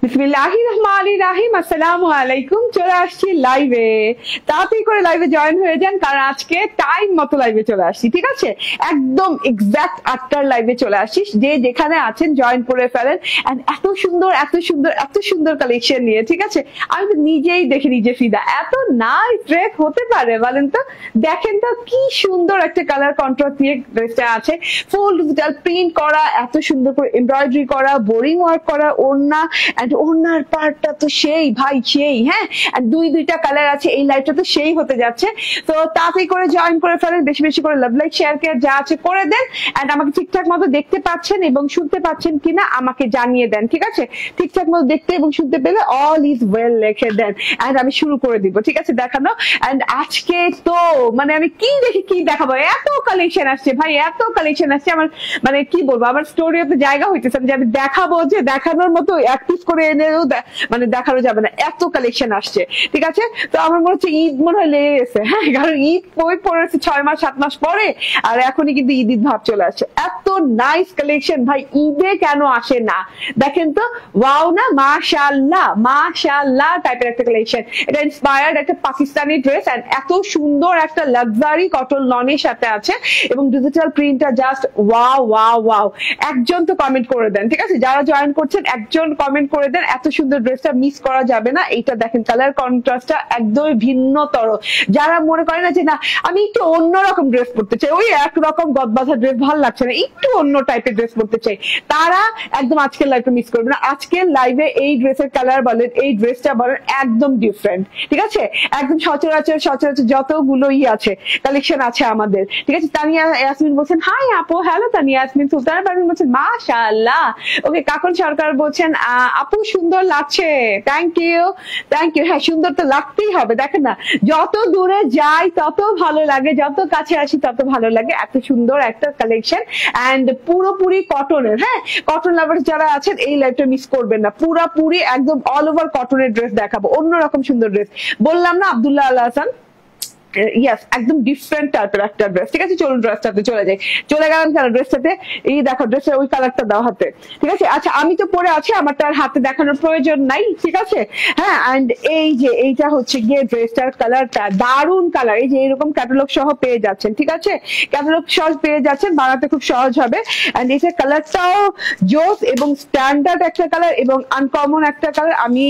বিসমিল্লাহির রহমানির রহিম। আসসালামু আলাইকুম। চলে আসছি লাইভে, তাড়াতাড়ি করে লাইভে জয়েন হয়ে যান, কারণ আজকে টাইম মতো লাইভে চলে আসছি। ঠিক আছে, একদম এক্সাক্ট 8টার লাইভে চলে আসিস। যে যেখানে আছেন জয়েন করে ফেলেন। এন্ড এত সুন্দর এত সুন্দর এত সুন্দর কালেকশন নিয়ে, ঠিক আছে, আমি তো নিজেই দেখে নিজে ফিদা। এত নাইস ড্রেস হতে পারে বলেন তো? দেখেন তো কি সুন্দর একটা কালার কন্ট্রাস্ট দিয়ে ড্রেসটা আছে, ফুল ডিজিটাল প্রিন্ট করা, এত সুন্দর করে এমব্রয়ডারি করা, বোরিং ওয়ার্ক করা, ওড়না এন্ড ওড়নার পার্টটা তো সেই ভাই সেই। হ্যাঁ, আর দুইটা কালার আছে, এই লাইটটা তো সেই হতে যাচ্ছে। তো তাড়াতাড়ি করে জয়েন করে ফেলেন, বেশি বেশি করে লাভ লাইক শেয়ার কে যা আছে করে দেন। এন্ড আমাকে ঠিকঠাক মতো দেখতে পাচ্ছেন এবং শুনতে পাচ্ছেন কিনা আমাকে জানিয়ে দেন। ঠিক আছে, ঠিকঠাক মতো দেখতে এবং শুনতে পেলে অল ইজ ওয়েল লিখে দেন। এন্ড আমি শুরু করে দিব, ঠিক আছে, দেখানো। এন্ড আজকে তো মানে আমি কি দেখি কি দেখাবো, এত কালেকশন আসছে ভাই, এত কালেকশন আসছে। আমার মানে কি বলবো, আমার স্টোরিও তো জায়গা হইতেছে যে আমি দেখাবো, যে দেখানোর মতো এক পিস করে এনেও মানে দেখানো যাবে না, এত কালেকশন আসছে। ঠিক আছে, তো আমার মনে হচ্ছে ঈদ মনে হয় লেগে গেছে। হ্যাঁ, কারণ ঈদ পড়েছে 6 মাস 7 মাস পরে, আর এখনই কিন্তু ঈদ ভাব চলে আসছে। এত নাইস কালেকশন ভাই, ঈদে কেন আসে না? দেখেন তো, ওয়াও না, মাশাআল্লাহ মাশাআল্লাহ টাইপের একটা কালেকশন। এটা ইন্সপায়ার্ড একটা পাকিস্তানি ড্রেস, এন্ড এত সুন্দর একটা লাক্সারি কটন লনের সাথে আছে এবং ডিজিটাল প্রিন্টটা জাস্ট ওয়াও ওয়াও ওয়াও। একজন তো কমেন্ট করে দেন, ঠিক আছে, যারা জয়েন করছেন একজন কমেন্ট করে দেন, এত সুন্দর ড্রেসটা মিস করা যাবে না। এইটা দেখেন, কালার কন্ট্রাস্টটা একদমই ভিন্নতর। যারা মনে করে না যে না আমি একটু অন্যরকম ড্রেস পরতে চাই, ওই একরকম গদবাঁধা ড্রেস ভালো লাগছে না, একটু অন্য টাইপের ড্রেস পরতে চাই, তারা একদম আজকের লাইভটা মিস করবে না। আজকের লাইভে এই ড্রেসের কালার বলেন, এই ড্রেসটা বলেন, একদম ডিফারেন্ট। ঠিক আছে, একদম সচরাচর যতগুলো আছে কালেকশন আছে আমাদের। ঠিক আছে, তানিয়া ইয়াসমিন বলছেন হাই আপু, হ্যালো তানিয়া ইয়াসমিন। সুলতানা পারভিন বলছেন মাশাআল্লাহ। ওকে, কাকন সরকার বলছেন আপু সুন্দর লাগছে, থ্যাংক ইউ থ্যাংক ইউ। হ্যাঁ, সুন্দর তো লাগতেই হবে, দেখেন না, যত দূরে যাই তত ভালো লাগে, যত কাছে আসি তত ভালো লাগে। এত সুন্দর একটা কালেকশন এন্ড পুরোপুরি কটনের। হ্যাঁ, কটন লাভার যারা আছেন এই লাইভটা মিস করবেন না, পুরোপুরি একদম অল ওভার কটনের ড্রেস দেখাবো, অন্যরকম সুন্দর ড্রেস। বললাম না আব্দুল্লাহ আল হাসান, ইয়েস, একদম ডিফারেন্ট টাইপের একটা ড্রেস। ঠিক আছে, চলুন ড্রেসটাতে চলে যাই। চলে গেলাম কেন ড্রেসটাতে, এই দেখো ড্রেসের ওই কালারটা দাও হাতে। ঠিক আছে, আচ্ছা আমি তো পরে আছি, আমার তো আর হাতে দেখানোর প্রয়োজন নাই। ঠিক আছে, হ্যাঁ, এন্ড এই যে এইটা হচ্ছে গিয়ে ড্রেসটার কালারটা দারুন কালার। এই যে এরকম ক্যাটালগ সহ পেয়ে যাচ্ছেন, ঠিক আছে, ক্যাটালগ সহ পেয়ে যাচ্ছেন, বানাতে খুব সহজ হবে। এন্ড এটা কালারটাও জোস এবং স্ট্যান্ডার্ড একটা কালার এবং আনকমন একটা কালার। আমি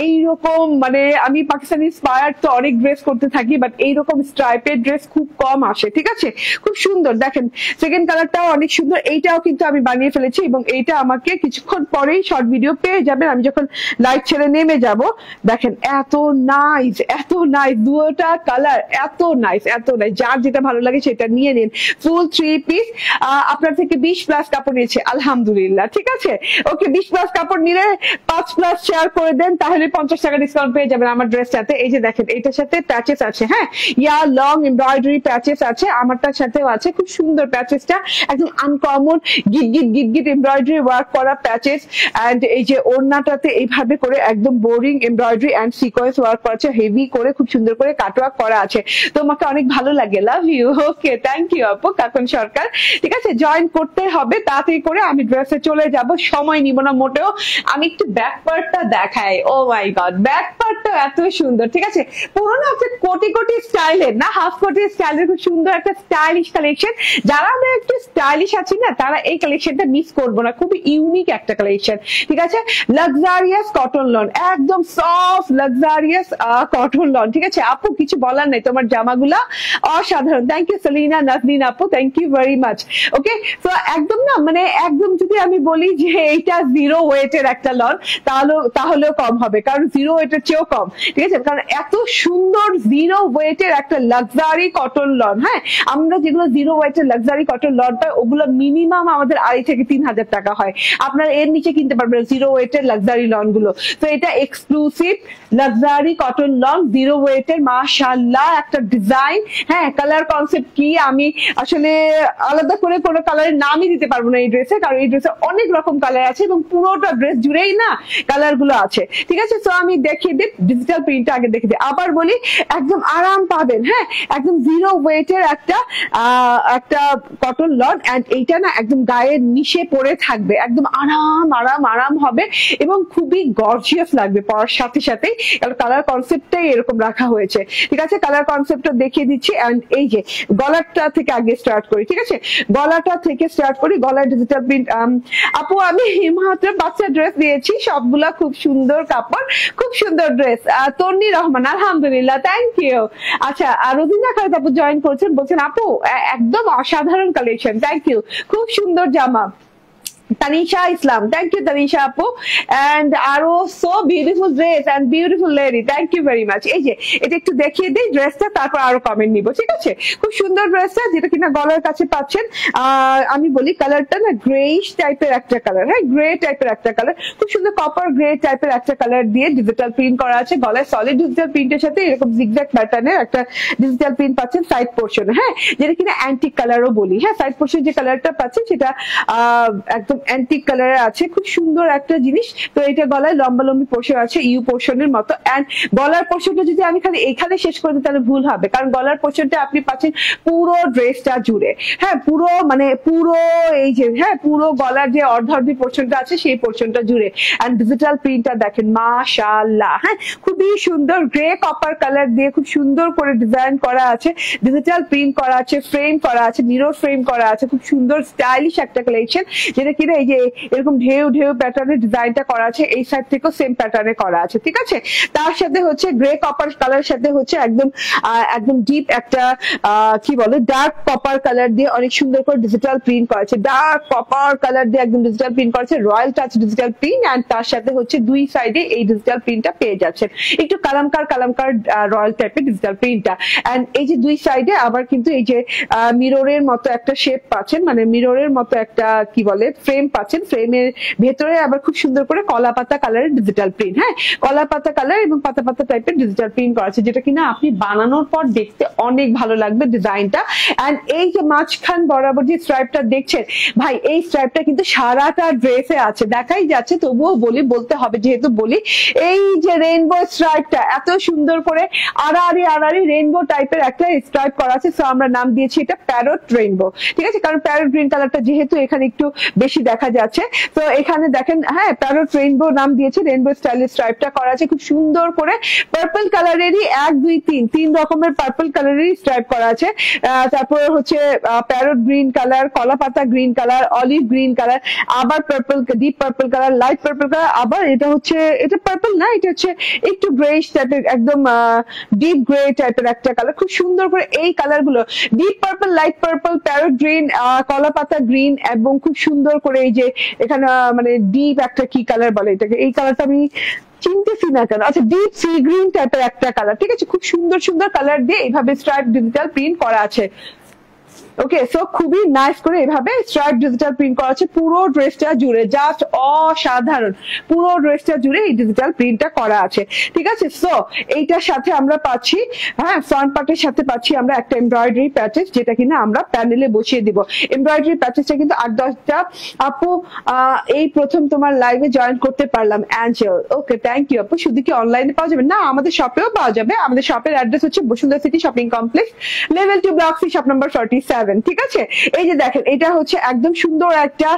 এইরকম মানে আমি পাকিস্তানি ইন্সপায়ার্ড তো অনেক ড্রেস করতে থাকি, বাট এইরকম স্ট্রাইপের ড্রেস খুব কম আসে। ঠিক আছে, খুব সুন্দর। দেখেন সেকেন্ড কালারটাও অনেক সুন্দর, এইটাও কিন্তু আমি বানিয়ে ফেলেছি এবং এইটা আমাকে কিছুক্ষণ পরেই শর্ট ভিডিও পেয়ে যাবেন, আমি যখন লাইভ ছেড়ে নেমে যাব। দেখেন এত নাইস এত নাইস, দুটো কালার এত নাইস এত নাইস। যার যেটা ভালো লাগে সেটা নিয়ে নিন। ফুল 3 পিস, আপনার থেকে 20+ কাপড় নিয়েছে আলহামদুলিল্লাহ। ঠিক আছে, ওকে, 20+ কাপড় নিলে 5+ শেয়ার করে দেন, তাহলে 50 টাকা ডিসকাউন্ট পেয়ে যাবেন আমার ড্রেসটাতে। এই যে দেখেন, এটার সাথে প্যাচেস আছে, হ্যাঁ, ইয়া লং এমব্রয়ডারি প্যাচেস আছে, আমারটার সাথেও আছে। খুব সুন্দর প্যাচেসটা, একদম আনকমন গিট গিট গিট গিট এমব্রয়ডারি ওয়ার্ক করা প্যাচেস। এন্ড এই যে ওড়নাটাতে এইভাবে করে একদম boring embroidery and sequins work করা আছে, হেভি করে খুব সুন্দর করে কাটওয়ার্ক করা আছে। তোমাকে অনেক ভালো লাগে, love you. Okay, thank you আপু, কাকন সরকার। ঠিক আছে, জয়েন করতে হবে তাড়াতাড়ি করে, আমি ড্রেসে চলে যাব, সময় নিব না মোটেও। আমি একটু ব্যাক পার্টটা দেখাই। ও মাই গড, ব্যাক পার্টটা এত সুন্দর। ঠিক আছে, পুরোনো হচ্ছে কোটি কোটি স্টাইলের না, হাফ কোটি স্টাইলের খুব সুন্দর একটা স্টাইলিশ কালেকশন। যারা আমরা একটু স্টাইলিশ আছি না, তারা এই কালেকশনটা মিস করবো না, খুবই ইউনিক একটা কালেকশন। ঠিক আছে, লাক্সারিয়াস কটন লন, একদম সফট লাক্সারিয়াস কটন লন। ঠিক আছে আপু, কিছু বলার নাই, তোমার জামাগুলা অসাধারণ। থ্যাংক ইউ সেলিনা নাজনীন আপু, থ্যাংক ইউ ভেরি মাচ। ওকে, তো একদম না মানে একদম যদি আমি বলি যে এইটা 0 ওয়েটের একটা লন, তাহলেও কম হবে, কারণ 0 ওয়েটের চেয়েও কম। ঠিক আছে, কারণ এত সুন্দর 0 ওয়েটের একটা লাক্সারি কটন লন। হ্যাঁ, আমরা যেগুলো 0 ওয়েটের লাক্সারি কটন লন পাই, ওগুলো মিনিমাম আমাদের 2,500 থেকে 3,000 টাকা হয়। আপনারা এর নিচে কিনতে পারবেন 0 ওয়েটের লাক্সারি লন গুলো। তো এটা এক্সক্লুসিভ লাক্সারি কটন লন 0 ওয়েটের, মাশাআল্লাহ একটা ডিজাইন। হ্যাঁ, কালার কনসেপ্ট কি আমি আসলে আলাদা করে কোনো কালারের নামই দিতে পারবো না এই ড্রেসে, কারণ এই ড্রেসে অনেক রকম কালার আছে এবং পুরোটা ড্রেস জুড়েই না কালার গুলো আছে। ঠিক আছে, তো আমি দেখিয়ে দিই ডিজিটাল প্রিন্টটা আগে দেখে দিই। আবার বলি, একদম আরাম পাবেন। হ্যাঁ, একদম জিরো ওয়েটের একটা কটন লন, এন্ড এইটা না একদম গায়ের নিচে পরে থাকবে, একদম আরাম আরাম আরাম হবে এবং খুবই গর্জিয়াস লাগবে পরার সাথে সাথেই। কালার কনসেপ্টটাই এরকম রাখা হয়েছে। ঠিক আছে, কালার কনসেপ্টটা দেখিয়ে দিচ্ছি। এন্ড এই যে গলাটা থেকে আগে স্টার্ট করি। ঠিক আছে, গলাটা থেকে স্টার্ট করি। গলার ডিজিটাল প্রিন্ট। আপু আমি মাত্র বাচ্চা ড্রেস দিয়েছি, সবগুলা খুব সুন্দর কাপড়, খুব সুন্দর ড্রেস। তন্নি রহমান, আলহামদুলিল্লাহ, থ্যাংক ইউ। আচ্ছা, রোজিনা খালেদ আপু জয়েন করছেন, বলছেন আপু একদম অসাধারণ কালেকশন, থ্যাংক ইউ, খুব সুন্দর জামা। Tanisha Islam, thank you Tanisha Apu, and Aro, so beautiful dress and beautiful lady, thank you very much. এই যে এটা একটু দেখিয়ে দিই ড্রেসটা, তারপর আরো কমেন্ট নিব। ঠিক আছে, খুব সুন্দর ড্রেসটা, যেটা কিনা গলার কাছে পাচ্ছেন। আমি বলি কালারটা না গ্রেইশ টাইপের একটা কালার, হ্যাঁ গ্রে টাইপের একটা কালার, খুব সুন্দর কপার গ্রে টাইপের একটা কালার দিয়ে ডিজিটাল প্রিন্ট করা আছে। গলায় সলিড ডিজিটাল প্রিন্টের সাথে এরকম জিগজ্যাগ প্যাটার্নের একটা ডিজিটাল প্রিন্ট পাচ্ছেন সাইড পোর্শনে, হ্যাঁ যেটা কিনা অ্যান্টিক কালারও বলি। হ্যাঁ, সাইড পোর্শন যে কালারটা পাচ্ছেন সেটা একদম অ্যান্টিক কালারের আছে, খুব সুন্দর একটা জিনিস। তো এটা গলায় লম্বা লম্বি পোর্শন আছে ইউ পোর্শনের মতো। এন্ড গলার পোর্শনটা যদি আমি খালি এখানে শেষ করে দিই তাহলে ভুল হবে, কারণ গলার পোর্শনটা আপনি পাচ্ছেন পুরো ড্রেসটা জুড়ে। হ্যাঁ, পুরো মানে পুরো এই যে হ্যাঁ পুরো গলার যে অর্ধার্ধি পোর্শনটা আছে সেই পোর্শনটা জুড়ে। এন্ড ডিজিটাল প্রিন্টটা দেখেন, মাশাআল্লাহ, হ্যাঁ খুবই সুন্দর গ্রে কপার কালার দিয়ে খুব সুন্দর করে ডিজাইন করা আছে, ডিজিটাল প্রিন্ট করা আছে, ফ্রেম করা আছে, মিরর ফ্রেম করা আছে, খুব সুন্দর স্টাইলিশ একটা কালেকশন, যেটা কিনা এই যে এরকম ঢেউ ঢেউ প্যাটার্নের ডিজাইনটা করা আছে। এই সাইড থেকেও সেম প্যাটার্নে করা আছে। ঠিক আছে, তার সাথে হচ্ছে গ্রে কপার কালার সাথে হচ্ছে একদম ডিপ একটা কি বলে ডার্ক কপার কালার দিয়ে অনেক সুন্দর করে ডিজিটাল প্রিন্ট করা আছে। ডার্ক কপার কালার দিয়ে একদম ডিজিটাল প্রিন্ট করা আছে, royal touch digital print. And তার সাথে হচ্ছে দুই সাইডে এই ডিজিটাল প্রিন্টটা পেয়ে যাচ্ছেন, একটু কালামকার রয়্যাল টাইপের ডিজিটাল প্রিন্টটা। এন্ড এই যে দুই সাইডে আবার কিন্তু এই যে মিররের মতো একটা শেপ পাচ্ছেন, মানে মিররের মতো একটা কি বলে ফ্রেম পাচ্ছেন। ফ্রেমের ভেতরে আবার খুব সুন্দর করে কলা পাতা কালারের ডিজিটাল প্রিন্ট, হ্যাঁ কলা পাতা কালার এবং পাতা পাতা টাইপের ডিজিটাল প্রিন্ট করা আছে, যেটা কিনা আপনি বানানোর পর দেখতে অনেক ভালো লাগবে ডিজাইনটা। এন্ড এই যে মাঝখান বরাবর যে স্ট্রাইপটা দেখছেন ভাই, এই স্ট্রাইপটা কিন্তু সারাটা ড্রেসে আছে, দেখাই যাচ্ছে তবুও বলতে হবে যেহেতু বলি। এই যে রেইনবো স্ট্রাইপটা এত সুন্দর করে আড়াআড়ি রেইনবো টাইপের একটা স্ট্রাইপ করা আছে, সো আমরা নাম দিয়েছি এটা প্যারট রেইনবো। ঠিক আছে, কারণ প্যারট গ্রিন কালারটা যেহেতু এখানে একটু বেশি দেখা যাচ্ছে, তো এখানে দেখেন হ্যাঁ প্যারট রেইনবো নাম দিয়েছে, রেইনবো স্টাইলের স্ট্রাইপটা করা আছে খুব সুন্দর করে। পার্পল কালারেরই 1 2 3 তিন রকমের পার্পল কালারেরই স্ট্রাইপ করা আছে। তারপরে হচ্ছে প্যারট গ্রিন কালার, কলা পাতা green colour, olive green colour, আবার purple, deep purple colour, light purple colour, আবার এটা পার্পল না, এটা হচ্ছে একটু গ্রেইশ টাইপের, একদম ডিপ গ্রে টাইপের একটা কালার। খুব সুন্দর করে এই কালার গুলো deep purple, light purple, parrot green, কলা পাতা গ্রিন এবং খুব সুন্দর করে এই যে এখানে মানে ডিপ একটা কি কালার বলে এটাকে, এই কালারটা আমি চিনতেছি না কেন, আচ্ছা ডিপ সি গ্রিন টাইপের একটা কালার। ঠিক আছে, খুব সুন্দর সুন্দর কালার দিয়ে এইভাবে স্ট্রাইপ ডিজিটাল প্রিন্ট করা আছে। ওকে, সো খুবই নাইস করে এভাবে স্ট্রাইপ ডিজিটাল প্রিন্ট করা আছে পুরো ড্রেসটা জুড়ে, জাস্ট অসাধারণ, পুরো ড্রেসটা জুড়ে এই ডিজিটাল প্রিন্টটা করা আছে। ঠিক আছে, সো এইটার সাথে আমরা পাচ্ছি হ্যাঁ ফ্রন্ট পার্টের সাথে পাচ্ছি আমরা একটা এমব্রয়ডারি প্যাচেস, যেটা কিনা আমরা প্যানেলে বসিয়ে দিব। এমব্রয়ডারি প্যাচেসটা কিন্তু 8-10টা। আপু এই প্রথম তোমার লাইভে জয়েন করতে পারলাম, অ্যাঞ্জেল, ওকে থ্যাংক ইউ আপু। শুধু কি অনলাইনে পাওয়া যাবে? না, আমাদের শপেও পাওয়া যাবে। আমাদের শপের অ্যাড্রেস হচ্ছে Bashundhara city shopping complex, level 2 block C, shop number 47। ঠিক আছে, এই যে দেখেন এটা হচ্ছে একদম সুন্দর একটা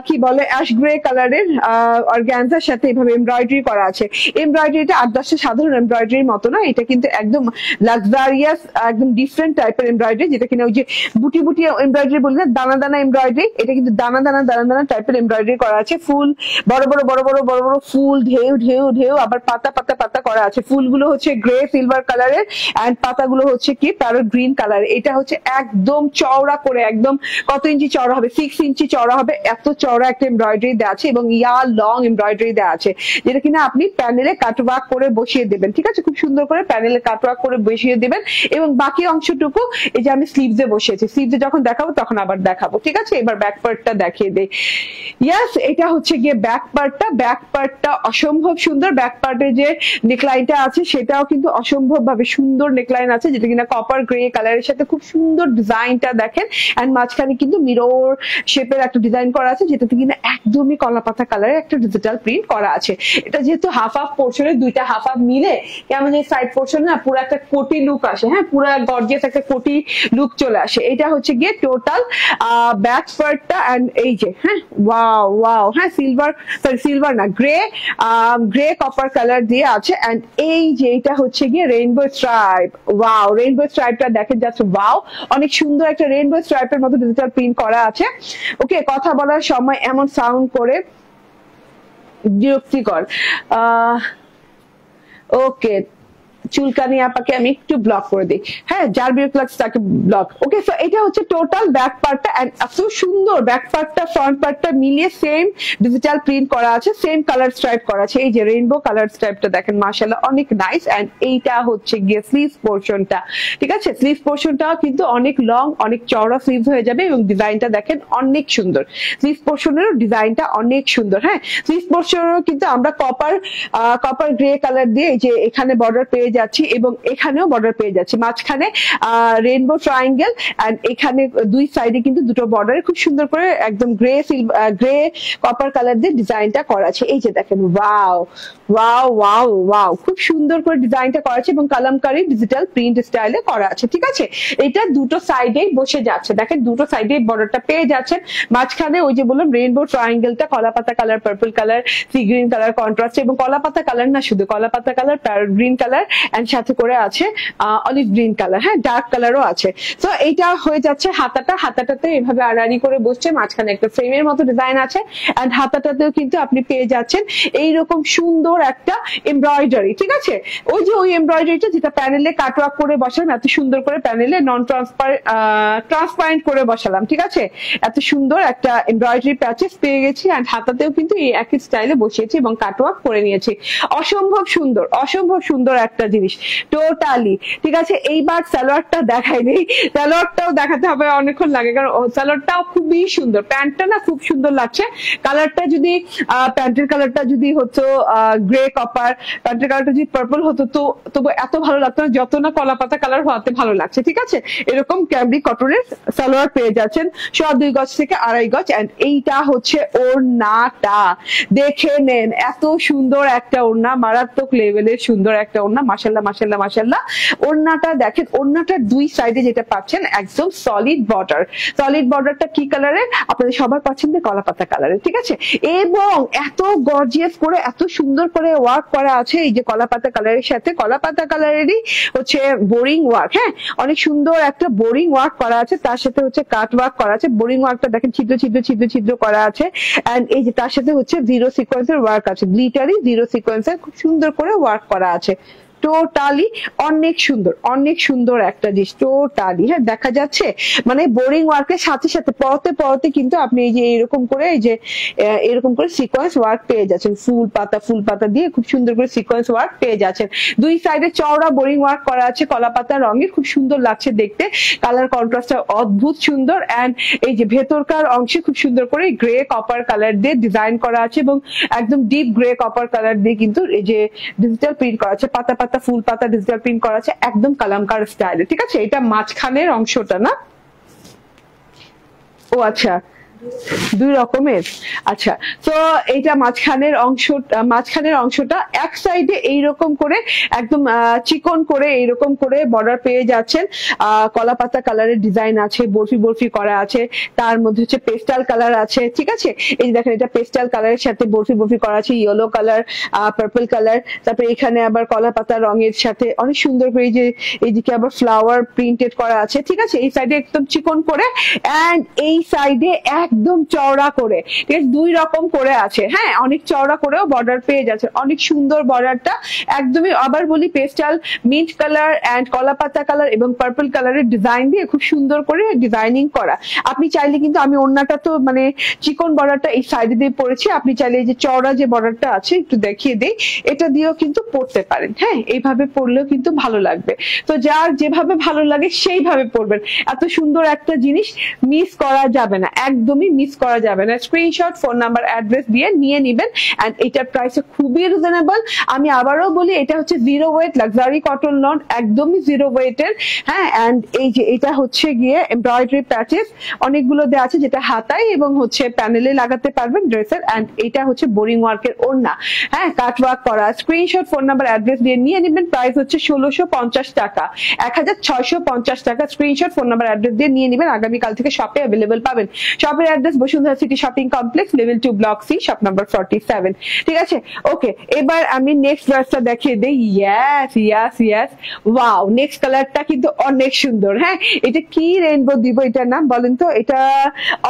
কি বলে অ্যাশ গ্রে কালারের অর্গানজার সাথে এভাবে এমব্রয়ডারি করা আছে। এমব্রয়ডারিটা 8-10টা সাধারণ এমব্রয়ডারির মতো না, এটা কিন্তু একদম লাক্সারিয়াস, একদম ডিফারেন্ট টাইপের এমব্রয়ডারি, যেটা কিনা ওই যে বুটি বুটি এমব্রয়ডারি বলি না, দানা দানা এমব্রয়ডারি, এটা কিন্তু দানা দানা টাইপের এমব্রয়ডারি করা আছে। ফুল বড় বড় ফুল, ঢেউ ঢেউ ঢেউ, আবার পাতা পাতা পাতা করা আছে। ফুলগুলো হচ্ছে গ্রে সিলভার কালারের এন্ড পাতাগুলো হচ্ছে কি প্যারট গ্রিন কালার। এটা হচ্ছে একদম চওড়া করে, একদম কত ইঞ্চি চওড়া হবে, 6 ইঞ্চি চওড়া হবে, এত চওড়া একটা এমব্রয়ডারি দেওয়া আছে এবং লং এমব্রয়ডারি দেওয়া আছে, যেটা কিনা আপনি প্যানেলে কাটওয়ার্ক করে বসিয়ে দেবেন। ঠিক আছে, খুব সুন্দর করে প্যানেলে কাটওয়ার্ক করে বসিয়ে দেবেন এবং বাকি অংশটুকু এই যে আমি স্লিভসে বসিয়েছি, স্লিভসে যখন দেখাবো তখন আবার দেখাবো। ঠিক আছে, এবার ব্যাক পার্টটা দেখিয়ে দেই। ইয়াস, এটা হচ্ছে গিয়ে ব্যাক পার্টটা। ব্যাক পার্টটা অসম্ভব সুন্দর। ব্যাক পার্টে যে নেকলাস নেকলাইনটা আছে সেটাও কিন্তু অসম্ভব ভাবে সুন্দর নেকলাইন আছে, যেটা কিনা কপার গ্রে কালারের সাথে খুব সুন্দর ডিজাইনটা দেখেন। এন্ড মাঝখানে কিন্তু মিরর শেপের একটা ডিজাইন করা আছে, যেটাতে কিনা একদমই কলাপাতা কালারের একটা ডিজিটাল প্রিন্ট করা আছে। এটা যেহেতু হাফ হাফ পোর্শনে, দুইটা হাফ হাফ মিলে কেমন এই সাইড পোর্শনে না পুরো একটা কোটি লুক আসে, হ্যাঁ পুরো গর্জিয়াস একটা কোটি লুক চলে আসে। এটা হচ্ছে গিয়ে টোটাল ব্যাক পার্টটা। এন্ড এই যে হ্যাঁ ওয়াও ওয়াও, হ্যাঁ সিলভার না, গ্রে কপার কালার দিয়ে আছে। এন্ড এই যে এটা হচ্ছে গিয়ে রেইনবো স্ট্রাইপ, ওয়াও রেইনবো স্ট্রাইপটা দেখেন যাচ্ছে, ওয়াও অনেক সুন্দর একটা রেইনবো স্ট্রাইপের মতো ডিজিটাল প্রিন্ট করা আছে। ওকে, কথা বলার সময় এমন সাউন্ড করে বিরক্তিকর। ওকে, চুলকানি আপাকে আমি একটু ব্লক করে দিই, হ্যাঁ যার বিরক্ত লাগছে তাকে ব্লক। ওকে, সো এটা হচ্ছে টোটাল ব্যাক পার্টটা। এন্ড এত সুন্দর ব্যাক পার্টটা ফ্রন্ট পার্টটা মিলিয়ে সেম ডিজিটাল প্রিন্ট করা আছে, সেম কালার স্ট্রাইপ করা আছে। এই যে রেইনবো কালার স্ট্রাইপটা দেখেন মাশাআল্লাহ অনেক নাইস। এন্ড এইটা হচ্ছে গিয়ে স্লিভ পোর্শনটা, ঠিক আছে স্লিভ পোর্শনটা কিন্তু অনেক লং, অনেক চওড়া স্লিভ হয়ে যাবে এবং ডিজাইনটা দেখেন অনেক সুন্দর। স্লিভ পোর্শনেরও ডিজাইনটা অনেক সুন্দর, হ্যাঁ স্লিভ পোর্শনেরও কিন্তু আমরা কপার গ্রে কালার দিয়ে যে এখানে বর্ডার পেয়ে যাচ্ছি এবং এখানেও বর্ডার পেয়ে যাচ্ছি, মাঝখানে রেইনবো ট্রায়াঙ্গেল। এন্ড এখানে দুই সাইডে কিন্তু দুটো বর্ডারে খুব সুন্দর করে একদম গ্রে কপার কালার দিয়ে ডিজাইনটা করা আছে। এই যে দেখেন ওয়াও ওয়াও ওয়াও ওয়াও, খুব সুন্দর করে ডিজাইনটা করা আছে এবং কালামকারী ডিজিটাল প্রিন্ট স্টাইলে করা আছে, ঠিক আছে। এটা দুটো সাইডেই বসে যাচ্ছে, দেখেন দুটো সাইডে বর্ডারটা পেয়ে যাচ্ছেন। মাঝখানে ওই যে বললাম রেইনবো ট্রায়াঙ্গেলটা কলাপাতা colour, purple colour, sea green colour contrast, এবং কলাপাতা কালার না শুধু কলাপাতা colour, parrot green colour and সাথে করে আছে অলিভ গ্রিন কালার, হ্যাঁ ডার্ক কালারও আছে। তো এইটা হয়ে যাচ্ছে হাতাটাতে এভাবে আড়াআড়ি করে বসছে, মাঝখানে একটা ফ্রেমের মতো ডিজাইন আছে। এন্ড হাতাটাতেও কিন্তু আপনি পেয়ে যাচ্ছেন এইরকম সুন্দর একটা এমব্রয়ডারি, ঠিক আছে। ওই যে ওই এমব্রয়ডারিটা যেটা প্যানেলে কাটওয়ার্ক করে বসালাম, এত সুন্দর করে প্যানেলে নন ট্রান্সপারেন্ট করে বসালাম, ঠিক আছে। এত সুন্দর একটা এমব্রয়ডারি প্যাচেস পেয়ে গেছি। এন্ড হাতাতেও কিন্তু এই একই স্টাইলে বসিয়েছি এবং কাটওয়ার্ক করে নিয়েছি। অসম্ভব সুন্দর একটা জিনিস টোটালি, ঠিক আছে। এইবার সালোয়ারটা দেখাইনি, সালোয়ারটাও দেখাতে হবে, অনেকক্ষণ লাগে কারণ সালোয়ারটাও খুবই সুন্দর। প্যান্টটা না খুব সুন্দর লাগছে, কালারটা যদি প্যান্টের কালারটা যদি হতো গ্রে কপার, প্যান্টের কালারটা যদি পার্পল হতো তো তবু এত ভালো লাগতো না যত না কলাপাতা কালার হওয়াতে ভালো লাগছে, ঠিক আছে। এরকম ক্যামব্রিক কটনের সালোয়ার পেয়ে যাচ্ছেন 2.5 গজ থেকে 2.5 গজ। এন্ড এইটা হচ্ছে ওড়নাটা, দেখে নেন এত সুন্দর একটা ওড়না, মারাত্মক লেভেলের সুন্দর একটা ওড়না, মাশাআল্লাহ মাশাআল্লাহ মাশাআল্লাহ। ওড়নাটা দেখেন, ওড়নাটার দুই সাইডে যেটা পাচ্ছেন একদম সলিড বর্ডারটা কি কালারের? আপনাদের সবার পছন্দের কলাপাতা কালারের, ঠিক আছে। এবং এত গর্জিয়াস করে এত সুন্দর করে ওয়ার্ক করা আছে এই যে কলাপাতা কালারের সাথে, কলাপাতা কালারেরই হচ্ছে বোরিং ওয়ার্ক, হ্যাঁ অনেক সুন্দর একটা বোরিং ওয়ার্ক করা আছে, তার সাথে হচ্ছে কাট ওয়ার্ক করা আছে। বোরিং ওয়ার্কটা দেখেন ছিদ্র করা আছে। এন্ড এই যে তার সাথে হচ্ছে জিরো সিকোয়েন্সের ওয়ার্ক আছে, গ্লিটারি জিরো সিকোয়েন্সের খুব সুন্দর করে ওয়ার্ক করা আছে। টোটালি অনেক সুন্দর একটা জিনিস টোটালি, হ্যাঁ দেখা যাচ্ছে মানে বোরিং ওয়ার্কের সাথে সাথে পরতে কিন্তু আপনি এই যে এরকম করে সিকোয়েন্স ওয়ার্ক পেয়ে যাচ্ছেন, ফুল পাতা দিয়ে খুব সুন্দর করে সিকোয়েন্স ওয়ার্ক পেয়ে যাচ্ছেন। দুই সাইডে চওড়া বোরিং ওয়ার্ক করা আছে, কলাপাতা রঙের, খুব সুন্দর লাগছে দেখতে, কালার কন্ট্রাস্টটা অদ্ভুত সুন্দর। এন্ড এই যে ভেতরকার অংশে খুব সুন্দর করে গ্রে কপার কালার দিয়ে ডিজাইন করা আছে এবং একদম ডিপ গ্রে কপার কালার দিয়ে কিন্তু এই যে ডিজিটাল প্রিন্ট করা আছে, পাতা ফুল পাতা ডিজিটাল প্রিন্ট করা আছে একদম কালামকার স্টাইলে, ঠিক আছে। এটা মাঝখানের অংশটা না, ও আচ্ছা দুই রকমের, আচ্ছা। তো এইটা মাঝখানের অংশটা এক সাইডে এইরকম করে একদম চিকন করে এইরকম করে বর্ডার পেয়ে যাচ্ছেন, কলাপাতা কালারের ডিজাইন আছে, বরফি করা আছে, তার মধ্যে হচ্ছে পেস্টাল কালার আছে, ঠিক আছে। এই দেখেন এটা পেস্টাল কালারের সাথে বরফি করা আছে, ইয়েলো কালার, পার্পল কালার, তারপরে এখানে আবার কলাপাতা রঙের সাথে অনেক সুন্দর করে যে এইদিকে আবার ফ্লাওয়ার প্রিন্টেড করা আছে, ঠিক আছে। এই সাইডে একদম চিকন করে এন্ড এই সাইডে একদম চওড়া করে, ঠিক আছে, দুই রকম করে আছে, হ্যাঁ অনেক চওড়া করেও বর্ডার পেয়ে যাচ্ছে, অনেক সুন্দর বর্ডারটা একদমই। আবার বলি পেস্টাল, মিন্ট কালার এন্ড কলাপাতা কালার এবং পার্পল কালারের ডিজাইন দিয়ে খুব সুন্দর করে ডিজাইনিং করা। আপনি চাইলে কিন্তু, আমি ওড়নাটা তো মানে চিকন বর্ডারটা এই সাইডে দিয়ে পরেছি, আপনি চাইলে এই যে চওড়া যে বর্ডারটা আছে একটু দেখিয়ে দেই, এটা দিয়েও কিন্তু পরতে পারেন, হ্যাঁ এইভাবে পরলেও কিন্তু ভালো লাগবে। তো যার যেভাবে ভালো লাগে সেইভাবে পরবেন, এত সুন্দর একটা জিনিস মিস করা যাবে না, একদম একদমই মিস করা যাবে না। স্ক্রিনশট, ফোন নাম্বার, অ্যাড্রেস দিয়ে নিয়ে নিবেন। এন্ড এটার প্রাইস খুবই রিজনেবল। আমি আবারও বলি, এটা হচ্ছে zero wait luxury cotton loan, একদমই জিরো ওয়েটের। হ্যাঁ, এন্ড এই যে এটা হচ্ছে গিয়ে এমব্রয়ডারি প্যাচেস অনেকগুলো দেওয়া আছে, যেটা হাতায় এবং হচ্ছে প্যানেলে লাগাতে পারবেন ড্রেসের। এন্ড এটা হচ্ছে বোরিং ওয়ার্কের ওড়না, হ্যাঁ, কাট ওয়ার্ক করা। স্ক্রিনশট, ফোন নাম্বার, অ্যাড্রেস দিয়ে নিয়ে নেবেন। প্রাইস হচ্ছে 1650 টাকা, 1650 টাকা। স্ক্রিনশট, ফোন নাম্বার, অ্যাড্রেস দিয়ে নিয়ে নেবেন। আগামীকাল থেকে শপে অ্যাভেলেবল পাবেন। শপের address Bashundhara city shopping complex, level 2, block C, shop number 47। ঠিক আছে, ওকে। এবার আমি নেক্সট ড্রেসটা দেখিয়ে দেই। ইয়াস ইয়াস ইয়াস, ওয়াও, নেক্সট কালারটা কিন্তু অনেক সুন্দর। হ্যাঁ, এটা কি রেইনবো দিব এটার নাম বলেন তো? এটা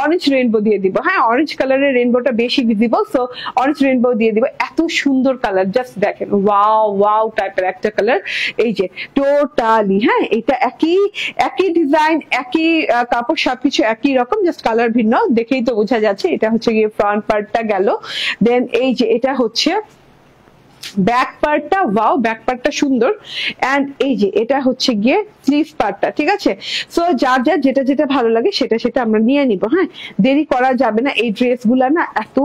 অরেঞ্জ রেইনবো দিয়ে দিব। হ্যাঁ, অরেঞ্জ কালারের রেইনবোটা বেশি ভিজিবল, সো অরেঞ্জ রেইনবো দিয়ে দিব। এত সুন্দর কালার, জাস্ট দেখেন, ওয়াও ওয়াও টাইপের একটা কালার। এই যে টোটালি, হ্যাঁ, এটা একই ডিজাইন, একই কাপড়, সবকিছু একই রকম, জাস্ট কালার ভিন্ন। দেখেই তো বোঝা যাচ্ছে। এটা হচ্ছে গিয়ে ফ্রন্ট পার্টটা গেল। দেন এই যে এটা হচ্ছে ব্যাক পার্টটা, ওয়াও, ব্যাক পার্টটা সুন্দর। এন্ড এই যে এটা হচ্ছে গিয়ে স্লিভ পার্টটা। ঠিক আছে, সো যার যার যেটা যেটা ভালো লাগে সেটা আমরা নিয়ে নিব। হ্যাঁ, দেরি করা যাবে না। এই ড্রেস গুলা না এত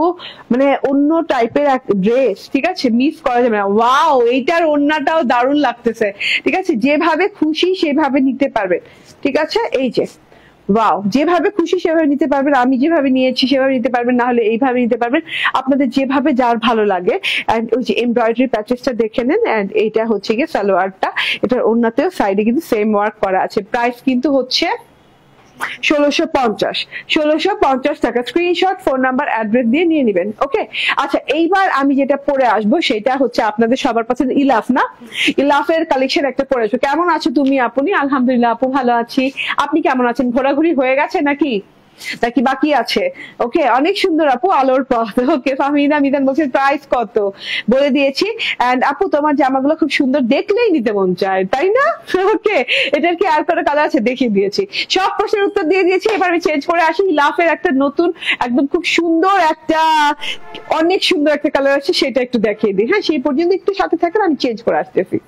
মানে অন্য টাইপের এক ড্রেস, ঠিক আছে, মিস করা যাবে না। ওয়াও, এইটার ওড়নাটাও দারুণ লাগতেছে। ঠিক আছে, যেভাবে খুশি সেভাবে নিতে পারবে। ঠিক আছে, এই যে ওয়াও, যেভাবে খুশি সেভাবে নিতে পারবেন। আমি যেভাবে নিয়েছি সেভাবে নিতে পারবেন, না হলে এইভাবে নিতে পারবেন, আপনাদের যেভাবে যার ভালো লাগে। এন্ড ওই যে এমব্রয়ডারি প্যাচেসটা দেখে নেন। এন্ড এইটা হচ্ছে গিয়ে সালোয়ারটা, এটার ওড়নাতেও সাইডে কিন্তু সেম ওয়ার্ক করা আছে। প্রাইস কিন্তু হচ্ছে 1650 টাকা। স্ক্রিনশট, ফোন নাম্বার, অ্যাড্রেস দিয়ে নিয়ে নেবেন। ওকে, আচ্ছা, এইবার আমি যেটা পরে আসবো সেটা হচ্ছে আপনাদের সবার পছন্দ ইলাফ, না? ইলাফের কালেকশন একটা পরে আসবো। কেমন আছো তুমি আপনি? আলহামদুলিল্লাহ আপু, ভালো আছি। আপনি কেমন আছেন? ঘোরাঘুরি হয়ে গেছে নাকি বাকি আছে? ওকে, অনেক সুন্দর আপু, আলোর পথ। ওকে, ফাহমিদা মিদান বলছেন প্রাইস কত বলে দিয়েছি। এন্ড আপু, তোমার জামাগুলো খুব সুন্দর, দেখলেই নিতে মন চায়, তাই না? ওকে, এটার কি আর কোনো কালার আছে? দেখিয়ে দিয়েছি, সব প্রশ্নের উত্তর দিয়ে দিয়েছি। এবার আমি চেঞ্জ করে আসি। লাফের একটা নতুন একদম খুব সুন্দর একটা, অনেক সুন্দর একটা কালার আছে, সেটা একটু দেখিয়ে দিই। হ্যাঁ, সেই পর্যন্ত একটু সাথে থাকেন, আমি চেঞ্জ করে আসতেছি।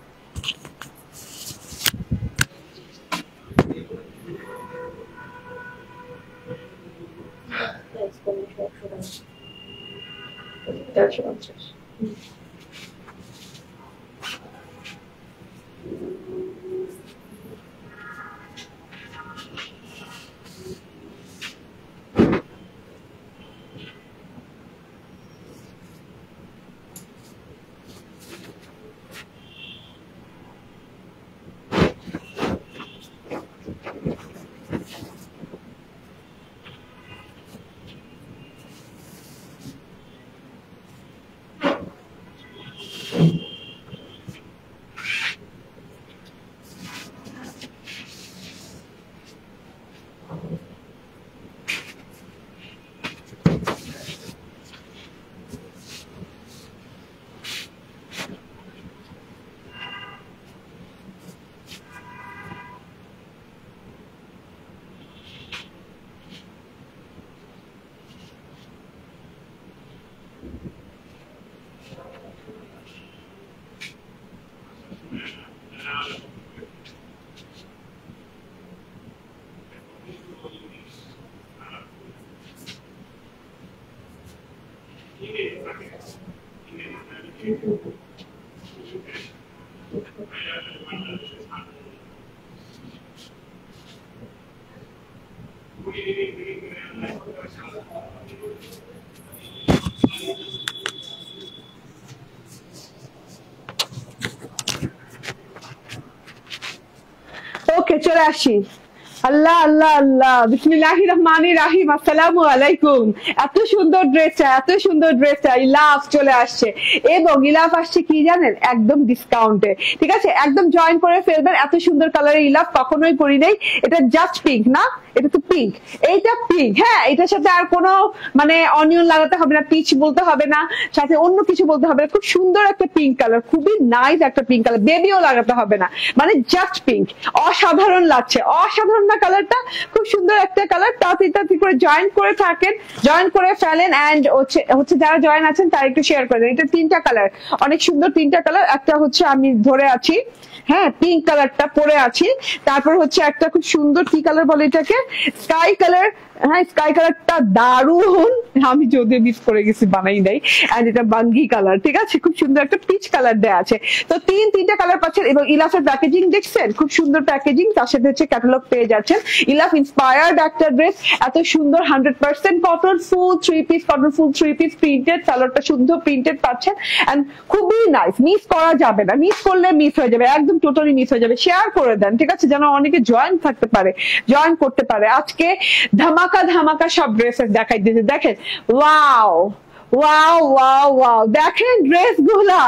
ওকে, চলে আসি। আল্লাহ আল্লাহ আল্লাহ, বিসমিল্লাহির রহমানির রহিম। আসসালামু আলাইকুম। এত সুন্দর ড্রেসটা ইলাফ চলে আসছে, এবং ইলাফ আসছে কি জানেন, একদম ডিসকাউন্টে। ঠিক আছে, একদম জয়েন করে ফেলবেন। এত সুন্দর কালারের ইলাফ কখনোই পরি নাই। এটা জাস্ট পিঙ্ক না, এটা তো পিঙ্ক, এইটা পিঙ্ক। হ্যাঁ, এটার সাথে আর কোনো মানে অনিয়ন লাগাতে হবে না, পিচ বলতে হবে না, সাথে অন্য কিছু বলতে হবে না। খুব সুন্দর একটা পিঙ্ক কালার, খুবই নাইস একটা পিঙ্ক কালার, বেবিও লাগাতে হবে না, মানে জাস্ট পিঙ্ক। অসাধারণ লাগছে, অসাধারণ না কালারটা? খুব সুন্দর একটা কালার। তাড়াতাড়ি করে জয়েন করে থাকেন, জয়েন করে ফেলেন। এন্ড হচ্ছে যারা জয়েন আছেন তারা একটু শেয়ার করে দেন। এটা তিনটা কালার, অনেক সুন্দর তিনটা কালার। একটা হচ্ছে আমি ধরে আছি, হ্যাঁ, পিঙ্ক কালারটা পরে আছি। তারপর হচ্ছে একটা খুব সুন্দর, কি কালার বলে এটাকে, স্কাই কালার, হ্যাঁ স্কাই কালারটা দারুন, আমি যদিও মিস করে গেছি বানাই নাই। এন্ড এটা বাঙ্গি কালার, ঠিক আছে, খুব সুন্দর একটা পিচ কালার দেওয়া আছে। তো তিনটা কালার পাচ্ছেন এবং ইলাফের প্যাকেজিং দেখছেন, খুব সুন্দর প্যাকেজিং, তার সাথে হচ্ছে ক্যাটালগ পেয়ে যাচ্ছেন। ইলাফ ইন্সপায়ার্ড একটা ড্রেস, এত সুন্দর 100% কটন ফুল 3 পিস, কটন ফুল 3 পিস প্রিন্টেড, সালোয়ারটা শুদ্ধ প্রিন্টেড পাচ্ছেন। এন্ড খুবই নাইস, মিস করা যাবে না, মিস করলে মিস হয়ে যাবে, একদম টোটালি মিস হয়ে যাবে। শেয়ার করে দেন, ঠিক আছে, যেন অনেকে জয়েন থাকতে পারে, জয়েন করতে পারে। আজকে ধামাকা ধামাকা সব ড্রেসেস দেখাই দিতে, দেখেন ওয়াও ওয়াও ওয়াও ওয়াও, দেখেন ড্রেস গুলা,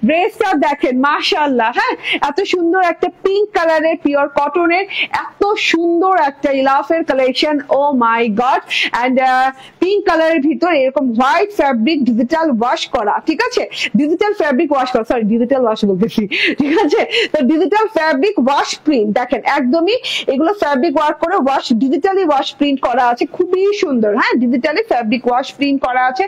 ড্রেসটা দেখেন মাশাআল্লাহ। হ্যাঁ এত সুন্দর একটা পিঙ্ক কালারের পিওর কটনের, এত সুন্দর একটা ইলাফের collection, oh my God. And pink কালারের ভিতর এরকম হোয়াইট ফ্যাব্রিক ডিজিটাল ওয়াশ করা, ঠিক আছে, ডিজিটাল ফ্যাব্রিক ওয়াশ করা, সরি ডিজিটাল ওয়াশ বলতেছি, ঠিক আছে। তো ডিজিটাল ফ্যাব্রিক ওয়াশ প্রিন্ট দেখেন, একদমই এগুলো ফ্যাব্রিক ওয়ার্ক করে ওয়াশ, ডিজিটালি ওয়াশ প্রিন্ট করা আছে, খুবই সুন্দর। হ্যাঁ ডিজিটালি ফ্যাব্রিক ওয়াশ প্রিন্ট করা আছে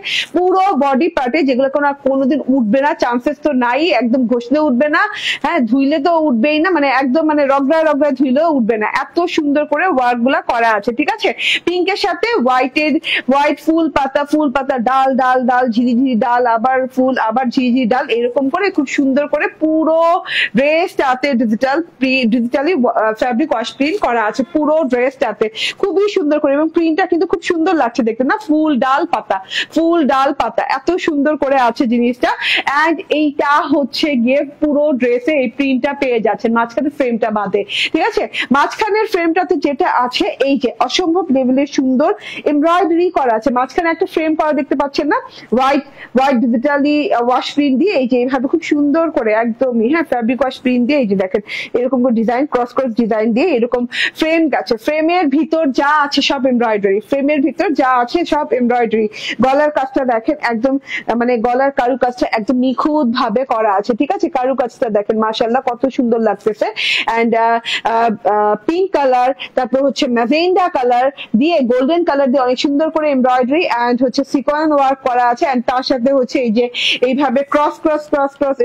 পুরো বডি পার্টে, যেগুলো কোনোদিন উঠবে না, চান্সেস তো নাই, একদম ঘষলে উঠবে না, হ্যাঁ ধুইলে তো উঠবেই না, মানে একদম মানে রগড়ায় রগড়ায় ধুইলেও উঠবে না, এত সুন্দর করে ওয়ার্ক গুলা করা আছে, ঠিক আছে। পিঙ্কের সাথে হোয়াইট ফুল পাতা ডাল ডাল ডাল ঝিরিঝিরি ডাল, আবার ফুল, আবার ঝিরিঝিরি ডাল, এরকম করে খুব সুন্দর করে পুরো ড্রেসটাতে ডিজিটালি ফ্যাব্রিক ওয়াশ প্রিন্ট করা আছে পুরো ড্রেসটাতে, খুবই সুন্দর করে। এবং প্রিন্টটা কিন্তু খুব সুন্দর লাগছে দেখতে না, ফুল ডাল পাতা, এত সুন্দর করে আছে জিনিসটা। এন্ড এইটা হচ্ছে গিয়ে পুরো ড্রেসে এই প্রিন্টটা পেয়ে যাচ্ছেন, মাঝখানে ফ্রেমটা বাদে, ঠিক আছে। মাঝখানের ফ্রেমটাতে যেটা আছে, এই যে অসম্ভব লেভেলের সুন্দর এমব্রয়ডারি করা আছে, মাঝখানে একটা ফ্রেম করা দেখতে পাচ্ছেন না, হোয়াইট ডিজিটালি ওয়াশ প্রিন্ট দিয়ে, এই যে এইভাবে খুব সুন্দর করে একদমই, হ্যাঁ ফ্যাব্রিক ওয়াশ প্রিন্ট দিয়ে, এই যে দেখেন এরকম করে ডিজাইন, ক্রস ডিজাইন দিয়ে এরকম ফ্রেম আছে, ফ্রেমের ভিতর যা আছে সব এমব্রয়ডারি, ফ্রেমের ভিতর যা আছে সব এমব্রয়ডারি। গলার কাজটা দেখেন একদম, মানে গলার কারুকাজটা একদম নিখুঁত ভাবে করা আছে, ঠিক আছে, কারুকাজটা দেখেন মাশাআল্লাহ কত সুন্দর লাগতেছে। এন্ড পিঙ্ক কালার, তারপর হচ্ছে ম্যাজেন্ডা কালার দিয়ে, গোল্ডেন কালার দিয়ে অনেক সুন্দর করে এমব্রয়ডারি এন্ড হচ্ছে সিকোয়েন্স ওয়ার্ক করা আছে। এন্ড তার সাথে হচ্ছে এই যে এইভাবে ক্রস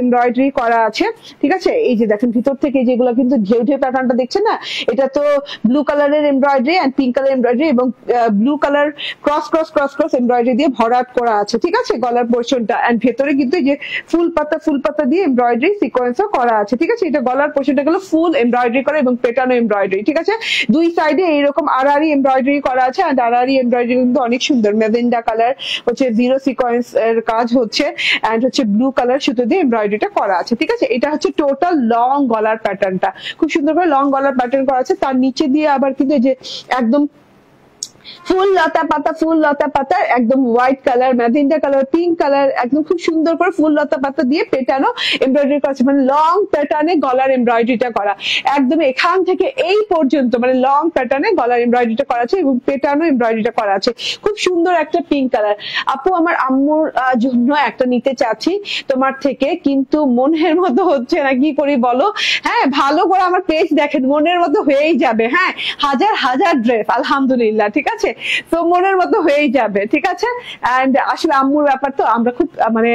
এমব্রয়ডারি করা আছে, ঠিক আছে। এই যে দেখেন ভিতর থেকে যেগুলো কিন্তু ঢেউ প্যাটার্নটা দেখছেন না, এটা তো ব্লু কালারের embroidery and pink colour embroidery এবং ব্লু কালার ক্রস এমব্রয়ডারি দিয়ে ভরাট করা আছে, ঠিক আছে, গলার পোর্শনটা। এন্ড ভেতরে কিন্তু যে ফুল পাতা দিয়ে এমব্রয়ডারি সিকোয়েন্সও করা আছে, ঠিক আছে। এটা গলার পোর্শনটা গেল ফুল এমব্রয়ডারি করা এবং পেটানো এমব্রয়ডারি, ঠিক আছে। দুই সাইডে এইরকম আড়াআড়ি এমব্রয়ডারি করা আছে। এন্ড আড়াআড়ি এমব্রয়ডারি কিন্তু অনেক সুন্দর, ম্যাজেন্ডা কালার হচ্ছে জিরো সিকোয়েন্স এর কাজ হচ্ছে, এন্ড হচ্ছে ব্লু কালার সুতো দিয়ে এমব্রয়ডারিটা করা আছে, ঠিক আছে। এটা হচ্ছে টোটাল লং গলার প্যাটার্নটা, খুব সুন্দর করে লং গলার প্যাটার্ন করা আছে। তার নিচে দিয়ে আবার কিন্তু যে একদম ফুল লতা পাতা একদম white colour, magenta colour, pink colour, একদম খুব সুন্দর করে ফুল লতা পাতা দিয়ে পেটানো এমব্রয়ডারি করা আছে, মানে লং প্যাটার্নে গলার এমব্রয়ডারিটা করা, একদম এখান থেকে এই পর্যন্ত মানে লং প্যাটার্নে গলার এমব্রয়ডারিটা করা আছে এবং পেটানো এমব্রয়ডারিটা করা আছে, খুব সুন্দর একটা পিঙ্ক কালার। আপু আমার আম্মুর জন্য একটা নিতে চাচ্ছি তোমার থেকে, কিন্তু মনের মতো হচ্ছে না, কি করি বলো। হ্যাঁ ভালো করে আমার পেজ দেখেন, মনের মতো হয়েই যাবে, হ্যাঁ হাজার ড্রেস আলহামদুলিল্লাহ, ঠিক আছে, তো মনের মতো হয়েই যাবে, ঠিক আছে। এন্ড আসলে আম্মুর ব্যাপার তো আমরা খুব মানে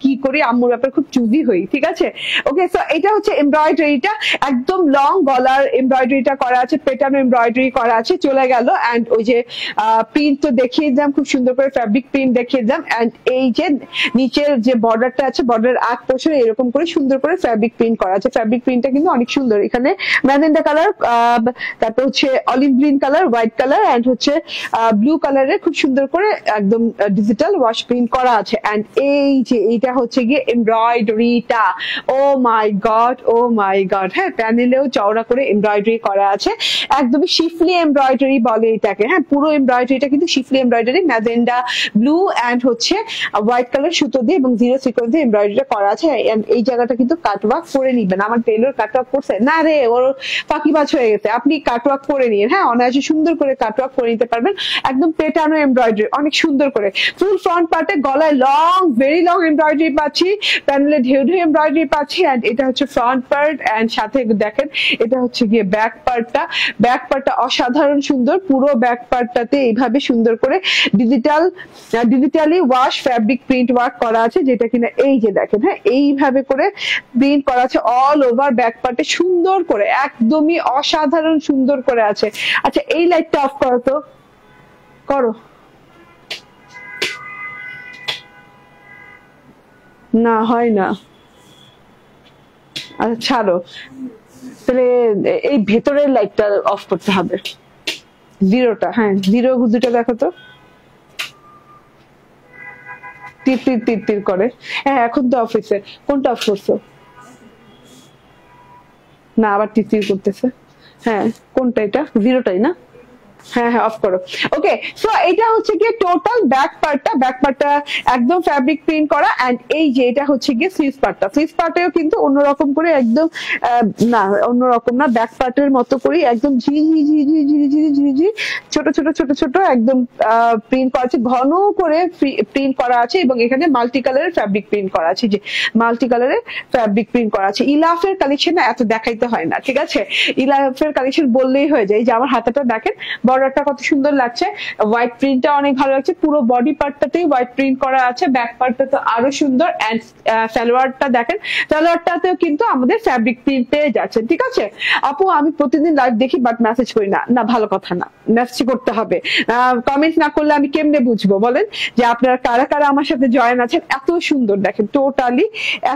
কি করি, আম্মুর ব্যাপার খুব চুজি হই, ঠিক আছে। ওকে, সো এটা হচ্ছে এমব্রয়ডারিটা, একদম লং গলার এমব্রয়ডারিটা করা আছে, পেটানো এমব্রয়ডারি করা আছে, চলে গেল। এন্ড ওই যে প্রিন্ট তো দেখিয়ে দিলাম, খুব সুন্দর করে ফ্যাব্রিক প্রিন্ট দেখিয়ে দিলাম। এন্ড এই যে নিচের যে বর্ডারটা আছে, বর্ডার আগ পোর্শনে এরকম করে সুন্দর করে ফ্যাব্রিক প্রিন্ট করা আছে, ফ্যাব্রিক প্রিন্টটা কিন্তু অনেক সুন্দর। এখানে ম্যাজেন্ডা কালার, তারপর হচ্ছে olive green colour, white colour and হচ্ছে ব্লু কালারের খুব সুন্দর করে একদম ডিজিটাল ওয়াশ প্রিন্ট করা আছে। এন্ড এই যে এইটা হচ্ছে গিয়ে এমব্রয়ডারিটা, ও মাই গড, হ্যাঁ প্যানেলেও চওড়া করে এমব্রয়ডারি করা আছে, একদমই শিফলি এমব্রয়ডারি বলে এটাকে, হ্যাঁ পুরো এমব্রয়ডারিটা কিন্তু শিফলি এমব্রয়ডারি, ম্যাজেন্ডা ব্লু এন্ড হচ্ছে হোয়াইট কালার সুতো দিয়ে এবং জিরো সিকোয়েন্স দিয়ে এমব্রয়ডারিটা করা আছে। এই জায়গাটা কিন্তু কাটওয়ার্ক করে নিবেন, আমার টেলর কাটওয়ার্ক করছে না রে, ওর ফাঁকিবাজ হয়ে গেছে, আপনি কাটওয়ার্ক করে নিন, হ্যাঁ অনায়াসে সুন্দর করে কাটওয়ার্ক করে নিতে পারবেন, একদম পেটানো এমব্রয়ডারি অনেক সুন্দর করে। ফুল ফ্রন্ট পার্টে গলায় লং, ভেরি লং এমব্রয়ডারি পাচ্ছি, প্যানেলে ঢেউ এমব্রয়ডারি পাচ্ছি। এন্ড এটা হচ্ছে ফ্রন্ট পার্ট, এন্ড সাথে দেখেন এটা হচ্ছে গিয়ে ব্যাক পার্টটা অসাধারণ সুন্দর, পুরো ব্যাক পার্টটাতে এইভাবে সুন্দর করে digitally wash fabric print work করা আছে, যেটা কিনা এই যে দেখেন, হ্যাঁ এইভাবে করে প্রিন্ট করা আছে অল ওভার ব্যাক পার্টে সুন্দর করে, একদমই অসাধারণ সুন্দর করে আছে। আচ্ছা এই লাইটটা অফ করো তো, করো না, হয় না। আচ্ছা ছাড়ো, তাহলে এই ভেতরের লাইটটা অফ করতে হবে, জিরোটা। হ্যাঁ জিরো দুটো দেখো তো, তীর তীর তীর তীর করে। হ্যাঁ এখন তো অফিসে, কোনটা অফ করছো? না আবার তীর তীর করতেছে। হ্যাঁ কোনটা? এটা জিরোটাই না? হ্যাঁ হ্যাঁ অফ করো। ওকে, সো এটা হচ্ছে গিয়ে টোটাল ব্যাক পার্টটা একদম ফ্যাব্রিক প্রিন্ট করা। এন্ড এই যে এটা হচ্ছে গিয়ে স্লিভ পার্টেও কিন্তু অন্যরকম করে একদম না অন্যরকম না, ব্যাক পার্টের মতো করে একদম ঝিরি ছোট ছোট ছোট ছোট একদম প্রিন্ট করা আছে, ঘন করে প্রিন্ট করা আছে, এবং এখানে মাল্টি কালারের ফ্যাব্রিক প্রিন্ট করা আছে। যে মাল্টি কালারের ফ্যাব্রিক প্রিন্ট করা আছে। ইলাফের কালেকশন না এত দেখাইতে হয় না, ঠিক আছে? ইলাফের কালেকশন বললেই হয়ে যায়। যে আমার হাতাটা দেখেন, বর্ডারটা কত সুন্দর লাগছে, হোয়াইট প্রিন্টটা অনেক ভালো লাগছে, পুরো বডি পার্টটাতেই হোয়াইট প্রিন্ট করা আছে, ব্যাক পার্টটা তো আরো সুন্দর। এন্ড সালোয়ারটা দেখেন, সালোয়ারটাতেও কিন্তু আমাদের ফ্যাব্রিক প্রিন্ট পেয়ে যাচ্ছে, ঠিক আছে? আপু আমি প্রতিদিন লাইভ দেখি বাট মেসেজ করি না। না ভালো কথা না, মেসেজ করতে হবে। কমেন্ট না করলে আমি কেমনে বুঝবো বলেন যে আপনারা কারা কারা আমার সাথে জয়েন আছেন? এত সুন্দর দেখেন, টোটালি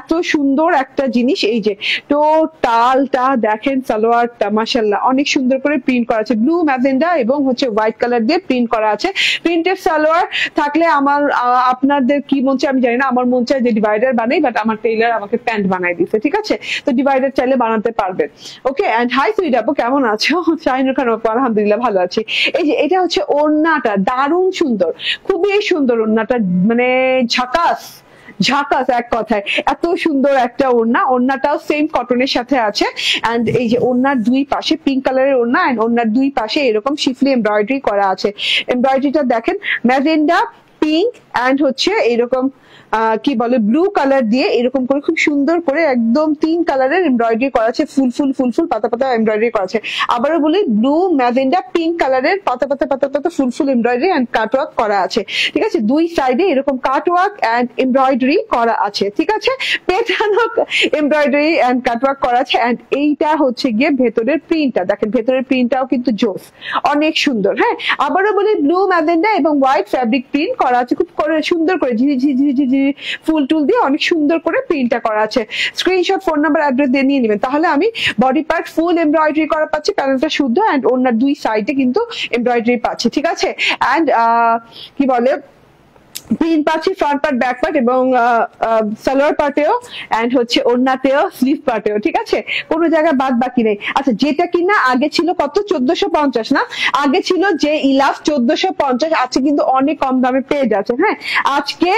এত সুন্দর একটা জিনিস। এই যে টোটালটা দেখেন, সালোয়ারটা মাশাআল্লাহ অনেক সুন্দর করে প্রিন্ট করা আছে, ব্লু ম্যাজেন্ডা এবং হচ্ছে হোয়াইট কালার দিয়ে প্রিন্ট করা আছে। প্রিন্টেড সালোয়ার থাকলে আমার আপনাদের কি মন চায় আমি জানি না, আমার মন চায় যে ডিভাইডার বানাই, বাট আমার টেইলার আমাকে প্যান্ট বানাই দিচ্ছে, ঠিক আছে? তো ডিভাইডার চাইলে বানাতে পারবে। ওকে, এন্ড হাই সুইট আপু কেমন আছো? শাহিনুর খান আপু আলহামদুলিল্লাহ ভালো আছি। এই যে এটা হচ্ছে ওড়নাটা, দারুণ সুন্দর, খুবই সুন্দর ওড়নাটা, মানে ঝাকাস ঝাকাস এক কথায়। এত সুন্দর একটা ওড়না, ওড়নাটাও সেম কটনের সাথে আছে। এন্ড এই যে ওড়নার দুই পাশে পিঙ্ক কালারের ওড়না, এন্ড ওড়নার দুই পাশে এরকম শিফলি এমব্রয়ডারি করা আছে। এমব্রয়ডারিটা দেখেন, ম্যাজেন্ডা, পিঙ্ক এন্ড হচ্ছে এইরকম কি বলে ব্লু কালার দিয়ে এরকম করে খুব সুন্দর করে একদম 3 কালারের এমব্রয়ডারি করা আছে, ফুল ফুল ফুল ফুল পাতা পাতা এমব্রয়ডারি করা আছে। আবারও বলি, ব্লু ম্যাজেন্ডা পিঙ্ক কালারের পাতা পাতা পাতা পাতা ফুল ফুল এমব্রয়ডারি এন্ড কাটওয়ার্ক করা আছে, ঠিক আছে? দুই সাইডে এরকম কাটওয়ার্ক এন্ড এমব্রয়ডারি করা আছে, ঠিক আছে? পেটানো এমব্রয়ডারি এন্ড কাটওয়ার্ক করা আছে। এন্ড এইটা হচ্ছে গিয়ে ভেতরের প্রিন্টটা দেখেন, ভেতরের প্রিন্টটাও কিন্তু জোস, অনেক সুন্দর। হ্যাঁ আবারও বলি, ব্লু ম্যাজেন্ডা এবং হোয়াইট ফ্যাব্রিক প্রিন্ট করা আছে, খুব করে সুন্দর করে ঝিরি ঝিরি ঝিরি ঝিরি ফুল টুল দিয়ে অনেক সুন্দর করে প্রিন্টটা করা আছে। স্ক্রিনশট, ফোন নাম্বার, অ্যাড্রেস দিয়ে নিয়ে নেবেন, তাহলে আমি বডি পার্ট ফুল এমব্রয়ডারি করা পাচ্ছি, প্যানেলটা শুদ্ধ, এন্ড ওনার দুই সাইডে কিন্তু এমব্রয়ডারি পাচ্ছি, ঠিক আছে? এন্ড কি বলে প্রিন্ট পাচ্ছি ফ্রন্ট পার্ট, ব্যাক পার্ট এবং সালোয়ার পার্টেও, এন্ড হচ্ছে ওড়নাতেও, স্লিভ পার্টেও, ঠিক আছে? কোনো জায়গায় বাদ বাকি নেই। আচ্ছা যেটা কিনা আগে ছিল কত, 1450 না? আগে ছিল যে ইলাফ 1450, আজকে কিন্তু অনেক কম দামে পেয়ে যাচ্ছে। হ্যাঁ আজকে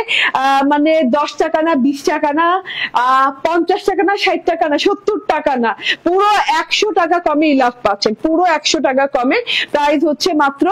মানে 10 টাকা না, 20 টাকা না, 50 টাকা না, 60 টাকা না, 70 টাকা না, পুরো 100 টাকা কমে ইলাফ পাচ্ছেন, পুরো 100 টাকা কমে। প্রাইস হচ্ছে মাত্র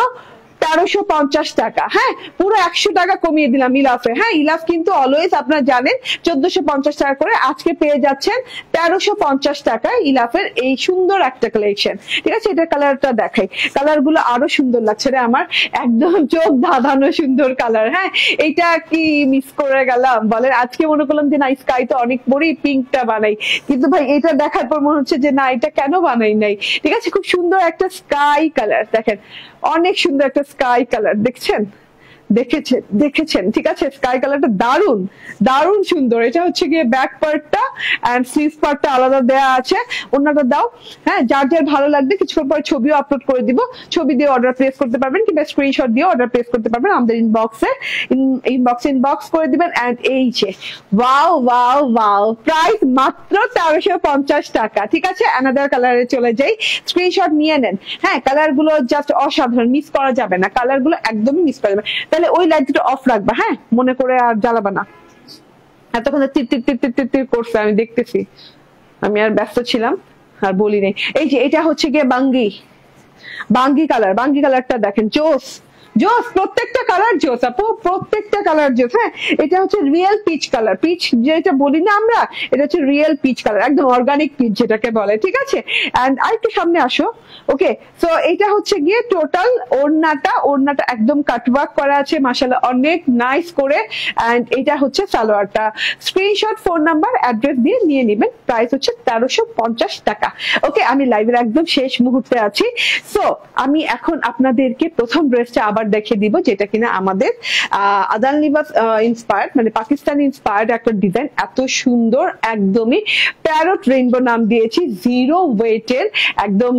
1350 টাকা। হ্যাঁ পুরো 100 টাকা কমিয়ে দিলাম ইলাফে। হ্যাঁ ইলাফ কিন্তু অলওয়েজ আপনারা জানেন 1450 টাকা করে, আজকে পেয়ে যাচ্ছেন 1350 টাকায় ইলাফের এই সুন্দর একটা কালেকশন, ঠিক আছে? এটা কালারটা দেখাই, কালার গুলো আরো সুন্দর লাগছে রে আমার, একদম চোখ ধাঁধানো সুন্দর কালার। হ্যাঁ এটা কি মিস করে গেলাম বলেন? আজকে মনে করলাম যে না স্কাই তো অনেক বড়ই, পিঙ্কটা বানাই, কিন্তু ভাই এটা দেখার পর মনে হচ্ছে যে না এটা কেন বানাই নাই, ঠিক আছে? খুব সুন্দর একটা স্কাই কালার দেখেন, অনেক সুন্দর একটা স্কাই কালার, দেখছেন দেখেছেন ঠিক আছে? স্কাই কালারটা দারুন দারুন সুন্দর। এটা হচ্ছে গিয়ে ব্যাক পার্টটা, এন্ড স্লিভ পার্টটা আলাদা দেয়া আছে। অন্যটা দাও। হ্যাঁ যার যার ভালো লাগবে কিছুক্ষণ পর ছবিও আপলোড করে দিব, ছবি দিয়ে অর্ডার প্লেস করতে পারবেন, কিংবা স্ক্রিনশট দিয়ে অর্ডার প্লেস করতে পারবেন আমাদের ইনবক্স করে দিবেন। এন্ড এই যে ওয়াও ওয়াও ওয়াও, প্রাইস মাত্র 1350 টাকা, ঠিক আছে? অ্যানাদার কালারে চলে যাই, স্ক্রিনশট নিয়ে নেন। হ্যাঁ কালার গুলো জাস্ট অসাধারণ, মিস করা যাবে না, কালার গুলো একদমই মিস করা যাবে। তাহলে ওই লাইট দুটো অফ রাখবা, হ্যাঁ মনে করে আর জ্বালাবা না। এতক্ষণ টির টির টির টির টির টির করছে, আমি দেখতেছি, আমি আর ব্যস্ত ছিলাম আর বলি নাই। এই যে এটা হচ্ছে গিয়ে বাঙ্গি কালারটা দেখেন, জোস জোস, প্রত্যেকটা কালার জোস আপু, প্রত্যেকটা কালার জোস। হ্যাঁ এটা হচ্ছে রিয়েল পিচ কালার, পিচ যেটা বলি না আমরা, এটা হচ্ছে রিয়েল পিচ কালার, একদম অর্গানিক পিচ যেটাকে বলে, ঠিক আছে? এন্ড আরেকটু সামনে আসো। ওকে সো এটা হচ্ছে গিয়ে টোটাল ওড়নাটা একদম কাটওয়ার্ক করা আছে মাশাআল্লাহ, অনেক নাইস করে। এন্ড এটা হচ্ছে সালোয়ারটা। স্ক্রিনশট, ফোন নাম্বার, অ্যাড্রেস দিয়ে নিয়ে নেবেন। প্রাইস হচ্ছে 1350 টাকা। ওকে আমি লাইভের একদম শেষ মুহূর্তে আছি, সো আমি এখন আপনাদেরকে প্রথম ড্রেসটা আবার দেখে দিব, যেটা কিনা আমাদের আদান লিবাস ইন্সপায়ার্ড, মানে পাকিস্তানি ইন্সপায়ার্ড একটা ডিজাইন, এত সুন্দর, একদমই প্যারট রেইনবো নাম দিয়েছি, জিরো ওয়েটের একদম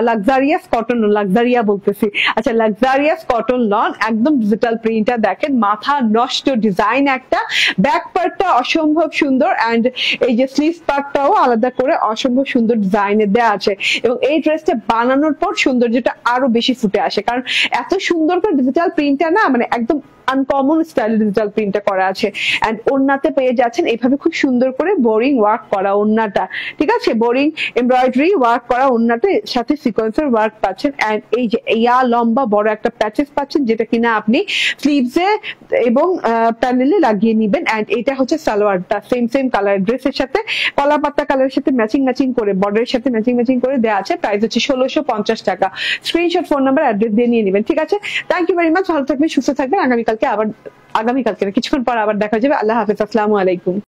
লাক্সারিয়াস কটন, লাক্সারিয়া বলতেছি, আচ্ছা লাক্সারিয়াস কটন লন, একদম ডিজিটাল প্রিন্টটা দেখেন, মাথা নষ্ট ডিজাইন একটা, ব্যাক পার্টটা অসম্ভব সুন্দর, এন্ড এই যে স্লিভ পার্টটাও আলাদা করে অসম্ভব সুন্দর ডিজাইনের দেওয়া আছে, এবং এই ড্রেসটা বানানোর পর সৌন্দর্যটা আরো বেশি ফুটে আসে, কারণ এত সুন্দর করে ডিজিটাল প্রিন্টটা না, মানে একদম আনকমন স্টাইল ডিজিটাল প্রিন্টটা করা আছে, এন্ড ওড়নাতে পেয়ে যাচ্ছেন এভাবে খুব সুন্দর করে বোরিং ওয়ার্ক করা ওড়নাটা, ঠিক আছে, বোরিং এমব্রয়ডারি ওয়ার্ক করা ওড়নাতে, সাথে সিকোয়েন্সের ওয়ার্ক পাচ্ছেন, এন্ড এই যে ইয়া লম্বা বড় একটা প্যাচেস পাচ্ছেন, যেটা কিনা আপনি স্লিভসে এবং প্যানেলে লাগিয়ে নিবেন, এন্ড এটা হচ্ছে সালোয়ারটা সেম কালার, ড্রেসের সাথে কলা পাতা কালারের সাথে ম্যাচিং করে, বর্ডারের সাথে ম্যাচিং করে দেওয়া আছে, প্রাইস হচ্ছে 1650 টাকা। স্ক্রিনশট, ফোন নাম্বার, অ্যাড্রেস দিয়ে নিয়ে নেবেন, ঠিক আছে। থ্যাংক ইউ ভেরি মাচ, ভালো থাকবেন, সুস্থ থাকবেন, আগামীকালকে কিছুক্ষণ পর আবার দেখা যাবে। আল্লাহ হাফেজ, আসসালামু আলাইকুম।